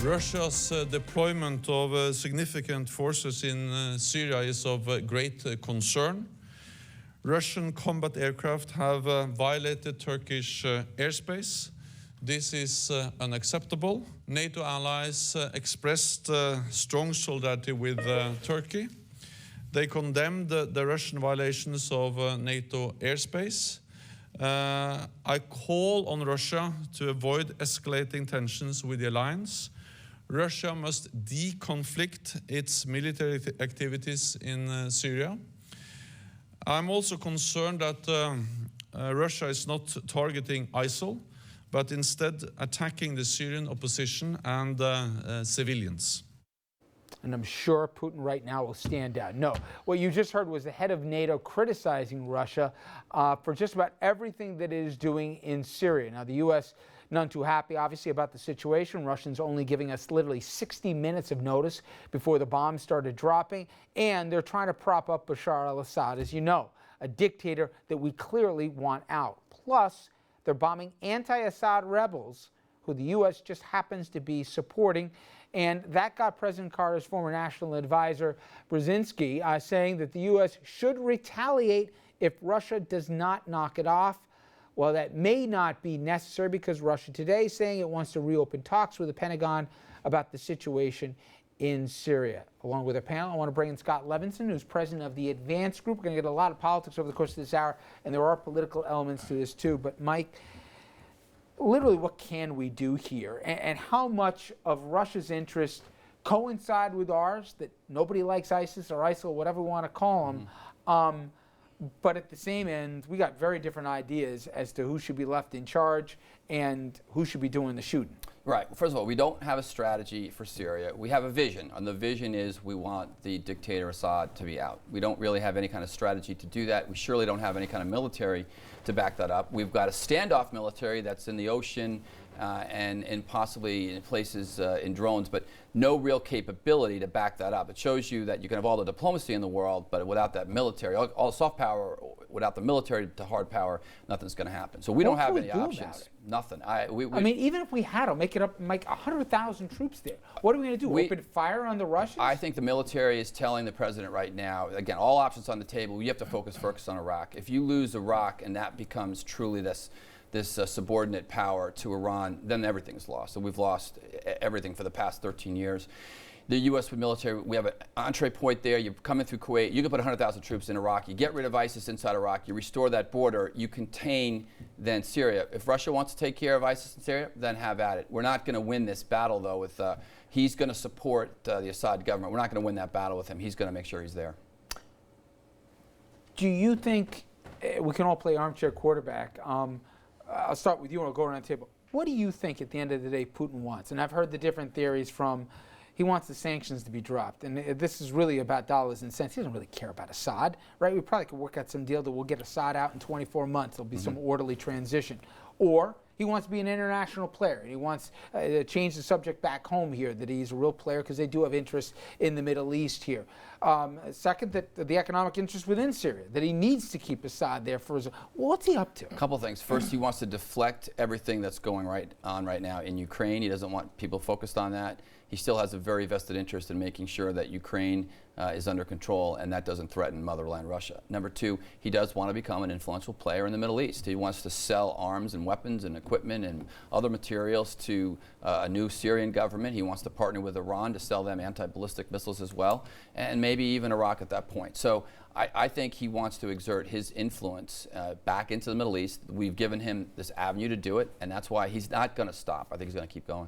Russia's deployment of significant forces in Syria is of great concern. Russian combat aircraft have violated Turkish airspace. This is unacceptable. NATO allies expressed strong solidarity with Turkey. They condemned the Russian violations of NATO airspace. I call on Russia to avoid escalating tensions with the alliance. Russia must deconflict its military activities in Syria. I'm also concerned that Russia is not targeting ISIL, but instead attacking the Syrian opposition and civilians. And I'm sure Putin right now will stand down. No, what you just heard was the head of NATO criticizing Russia for just about everything that it is doing in Syria. Now, the U.S. none too happy, obviously, about the situation. Russians only giving us literally 60 minutes of notice before the bombs started dropping. And they're trying to prop up Bashar al-Assad, as you know, a dictator that we clearly want out. Plus, they're bombing anti-Assad rebels who the U.S. just happens to be supporting. And that got President Carter's former national advisor, Brzezinski, saying that the U.S. should retaliate if Russia does not knock it off. Well, that may not be necessary because Russia today is saying it wants to reopen talks with the Pentagon about the situation in Syria. Along with our panel, I want to bring in Scott Levinson, who's president of the Advance Group. We're going to get a lot of politics over the course of this hour, and there are political elements to this too. But Mike, literally, what can we do here? And how much of Russia's interests coincide with ours, that nobody likes ISIS or ISIL, whatever we want to call them, but at the same end, we got very different ideas as to who should be left in charge and who should be doing the shooting. Right. First of all, we don't have a strategy for Syria. We have a vision, and the vision is we want the dictator Assad to be out. We don't really have any kind of strategy to do that. We surely don't have any kind of military to back that up. We've got a standoff military that's in the ocean and possibly in places in drones, but no real capability to back that up. It shows you that you can have all the diplomacy in the world, but without that military, all soft power, without the military to hard power, nothing's going to happen. So we don't have any options. Nothing. I mean, even if we had them, make 100,000 troops there. What are we going to do? Open fire on the Russians? I think the military is telling the president right now, again, all options on the table. You have to focus first on Iraq. If you lose Iraq and that becomes truly this subordinate power to Iran, then everything's lost. So we've lost everything for the past 13 years. The U.S. with military, we have an entree point there. You're coming through Kuwait. You can put 100,000 troops in Iraq. You get rid of ISIS inside Iraq. You restore that border. You contain then Syria. If Russia wants to take care of ISIS in Syria, then have at it. We're not going to win this battle, though, with he's going to support the Assad government. We're not going to win that battle with him. He's going to make sure he's there. Do you think we can all play armchair quarterback? I'll start with you and I'll go around the table. What do you think at the end of the day Putin wants? And I've heard the different theories from he wants the sanctions to be dropped. And this is really about dollars and cents. He doesn't really care about Assad, right? We probably could work out some deal that we'll get Assad out in 24 months. There'll be some orderly transition. Or he wants to be an international player. And he wants to change the subject back home here, that he's a real player because they do have interest in the Middle East here. Second, that the economic interest within Syria, that he needs to keep Assad there for his. What's he up to? A couple things. First, he wants to deflect everything that's going on right now in Ukraine. He doesn't want people focused on that. He still has a very vested interest in making sure that Ukraine is under control and that doesn't threaten motherland Russia. Number two, he does want to become an influential player in the Middle East. He wants to sell arms and weapons and equipment and other materials to a new Syrian government. He wants to partner with Iran to sell them anti-ballistic missiles as well, and maybe even Iraq at that point. So I think he wants to exert his influence back into the Middle East. We've given him this avenue to do it, and that's why he's not going to stop. I think he's going to keep going.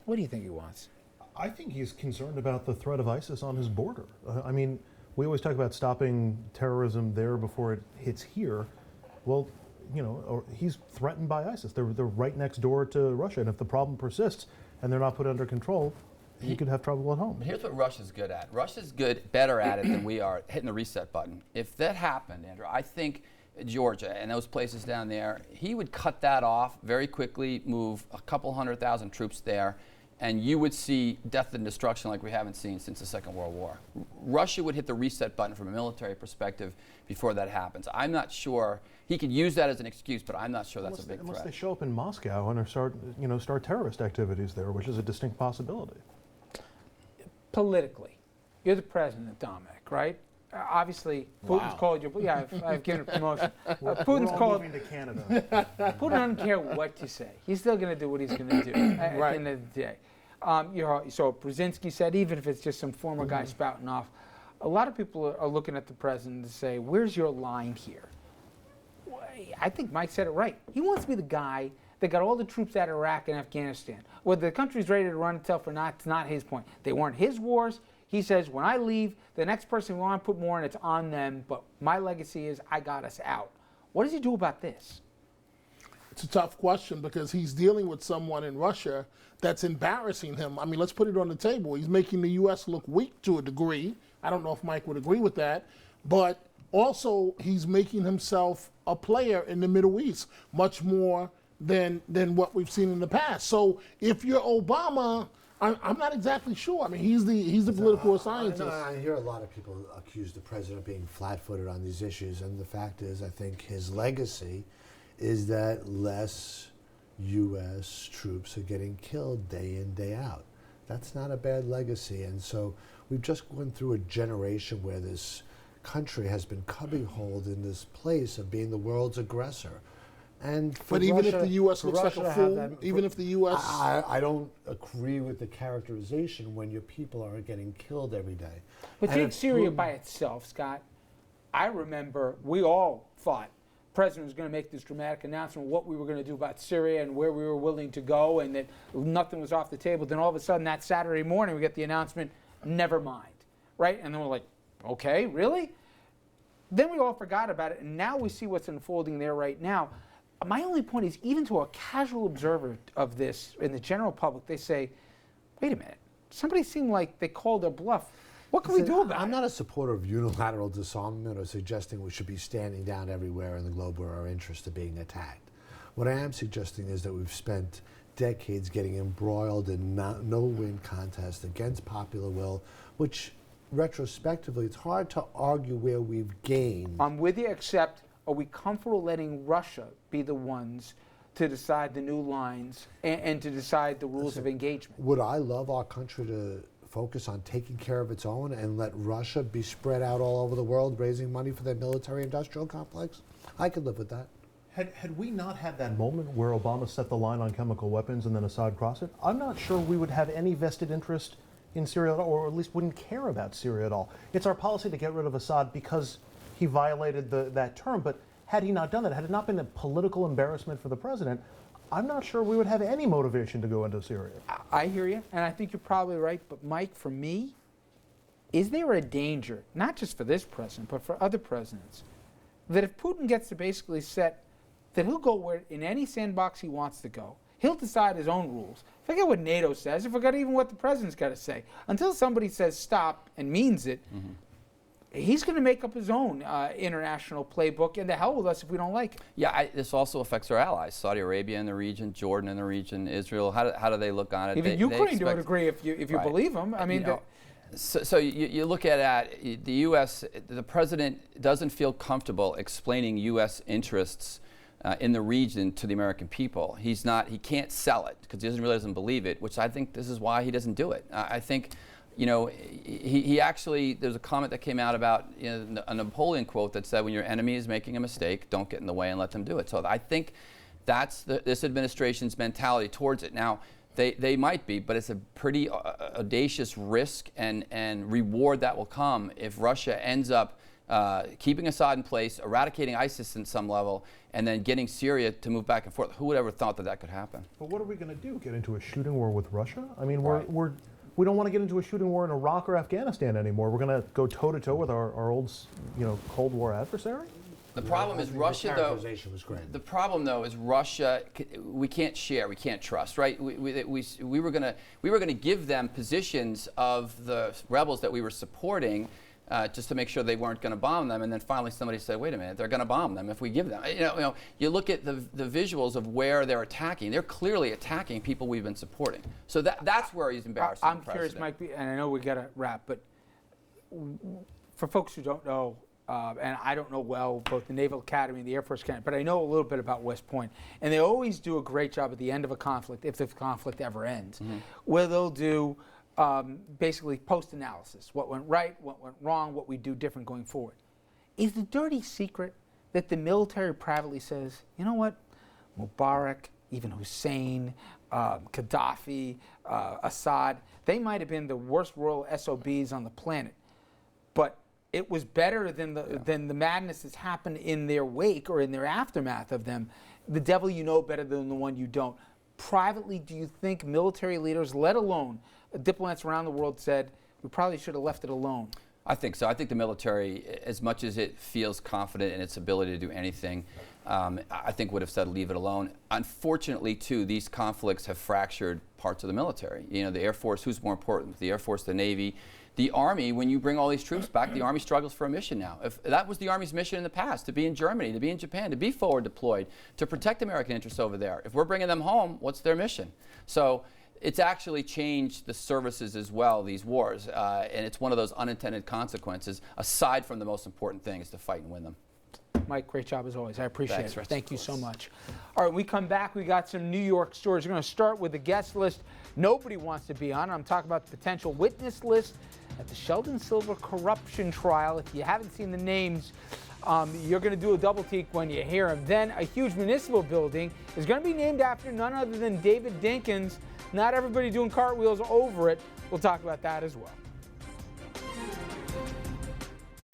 What do you think he wants? I think he's concerned about the threat of ISIS on his border. I mean, we always talk about stopping terrorism there before it hits here. Well, you know, he's threatened by ISIS. They're right next door to Russia, and if the problem persists and they're not put under control, he could have trouble at home. But here's what Russia's good at. Russia's better at it than we are, hitting the reset button. If that happened, Andrew, I think Georgia and those places down there, he would cut that off very quickly, move a couple 100,000 troops there, and you would see death and destruction like we haven't seen since the Second World War. Russia would hit the reset button from a military perspective before that happens. I'm not sure. He could use that as an excuse, but I'm not sure that's a big threat. Unless they show up in Moscow and start terrorist activities there, which is a distinct possibility. Politically, you're the president, Dominic, right? Obviously, Putin's called you. Yeah, I've given a promotion. Putin's called. Moving to Canada. Putin doesn't care what you say. He's still going to do what he's going to do at the end of the day. So Brzezinski said, even if it's just some former guy spouting off, a lot of people are looking at the president to say, "Where's your line here?" I think Mike said it right. He wants to be the guy that got all the troops out of Iraq and Afghanistan. Whether the country's ready to run itself or not, it's not his point. They weren't his wars. He says, when I leave, the next person we want to put more in, it's on them. But my legacy is I got us out. What does he do about this? It's a tough question because he's dealing with someone in Russia that's embarrassing him. I mean, let's put it on the table. He's making the U.S. look weak to a degree. I don't know if Mike would agree with that. But also, he's making himself a player in the Middle East, much more than what we've seen in the past. So if you're Obama, I'm not exactly sure. I mean, he's the political scientist. I hear a lot of people accuse the president of being flat-footed on these issues, and the fact is, I think his legacy is that less U.S. troops are getting killed day in, day out. That's not a bad legacy, and so we've just gone through a generation where this country has been cubbyholed in this place of being the world's aggressor. And but even if the U.S. looks like a fool, even if the U.S. I don't agree with the characterization when your people are getting killed every day. But take Syria by itself, Scott. I remember we all thought the president was going to make this dramatic announcement of what we were going to do about Syria and where we were willing to go and that nothing was off the table. Then all of a sudden that Saturday morning we get the announcement, never mind, right? And then we're like, okay, really? Then we all forgot about it, and now we see what's unfolding there right now. My only point is, even to a casual observer of this in the general public, they say, wait a minute, somebody seemed like they called their bluff. What can we do about it? I'm not a supporter of unilateral disarmament or suggesting we should be standing down everywhere in the globe where our interests are being attacked. What I am suggesting is that we've spent decades getting embroiled in no-win contests against popular will, which retrospectively, it's hard to argue where we've gained. I'm with you, except are we comfortable letting Russia be the ones to decide the new lines and to decide the rules of engagement? Would I love our country to focus on taking care of its own and let Russia be spread out all over the world, raising money for their military-industrial complex? I could live with that. Had we not had that moment where Obama set the line on chemical weapons and then Assad crossed it, I'm not sure we would have any vested interest in Syria at all, or at least wouldn't care about Syria at all. It's our policy to get rid of Assad because he violated that term, but had he not done that, had it not been a political embarrassment for the president, I'm not sure we would have any motivation to go into Syria. I hear you, and I think you're probably right, but Mike, for me, is there a danger, not just for this president, but for other presidents, that if Putin gets to basically set that he'll go where in any sandbox he wants to go, he'll decide his own rules. Forget what NATO says, forget even what the president's got to say. Until somebody says stop and means it, he's going to make up his own international playbook, and to hell with us if we don't like it. Yeah, this also affects our allies. Saudi Arabia in the region, Jordan in the region, Israel. How do they look on it? Even Ukraine would agree if you believe them. I mean, so you look at the U.S., the president doesn't feel comfortable explaining U.S. interests in the region to the American people. He can't sell it because he really doesn't believe it, which I think this is why he doesn't do it. I think, he actually, there's a comment that came out about a Napoleon quote that said, when your enemy is making a mistake, don't get in the way and let them do it. So I think that's this administration's mentality towards it. Now, they might be, but it's a pretty audacious risk and reward that will come if Russia ends up keeping Assad in place, eradicating ISIS in some level, and then getting Syria to move back and forth. Who would ever thought that could happen? But what are we going to do? Get into a shooting war with Russia? I mean, we don't want to get into a shooting war in Iraq or Afghanistan anymore. We're going to go toe-to-toe with our old, Cold War adversary? The problem is Russia, though. Was great. The problem, though, is Russia. We can't share. We can't trust. Right? We were gonna give them positions of the rebels that we were supporting just to make sure they weren't going to bomb them. And then finally somebody said, wait a minute, they're going to bomb them if we give them. You look at the visuals of where they're attacking. They're clearly attacking people we've been supporting. So that's where he's embarrassing I'm the president. curious, Mike, and I know we got to wrap, but for folks who don't know, and I don't know well both the Naval Academy and the Air Force Academy, but I know a little bit about West Point. And they always do a great job at the end of a conflict, if the conflict ever ends, where they'll do basically post-analysis. What went right, what went wrong, what we do different going forward. Is the dirty secret that the military privately says, you know what, Mubarak, even Hussein, Gaddafi, Assad, they might have been the worst royal SOBs on the planet, but it was better than the madness that's happened in their wake or in their aftermath of them. The devil you know better than the one you don't. Privately, do you think military leaders, let alone diplomats around the world, said we probably should have left it alone? I think so. I think the military, as much as it feels confident in its ability to do anything, I think would have said leave it alone. Unfortunately, too, these conflicts have fractured parts of the military. You know, the Air Force, who's more important? The Air Force, the Navy. The Army, when you bring all these troops back, the Army struggles for a mission now. If that was the Army's mission in the past, to be in Germany, to be in Japan, to be forward deployed, to protect American interests over there. If we're bringing them home, what's their mission? So it's actually changed the services as well, these wars, and it's one of those unintended consequences, aside from the most important thing is to fight and win them. Mike, great job as always. I appreciate Thanks, it. Rich. Thank you so much. All right, when we come back, we got some New York stories. We're going to start with the guest list nobody wants to be on. I'm talking about the potential witness list at the Sheldon Silver corruption trial. If you haven't seen the names, you're going to do a double take when you hear them. Then a huge municipal building is going to be named after none other than David Dinkins. Not everybody doing cartwheels over it. We'll talk about that as well.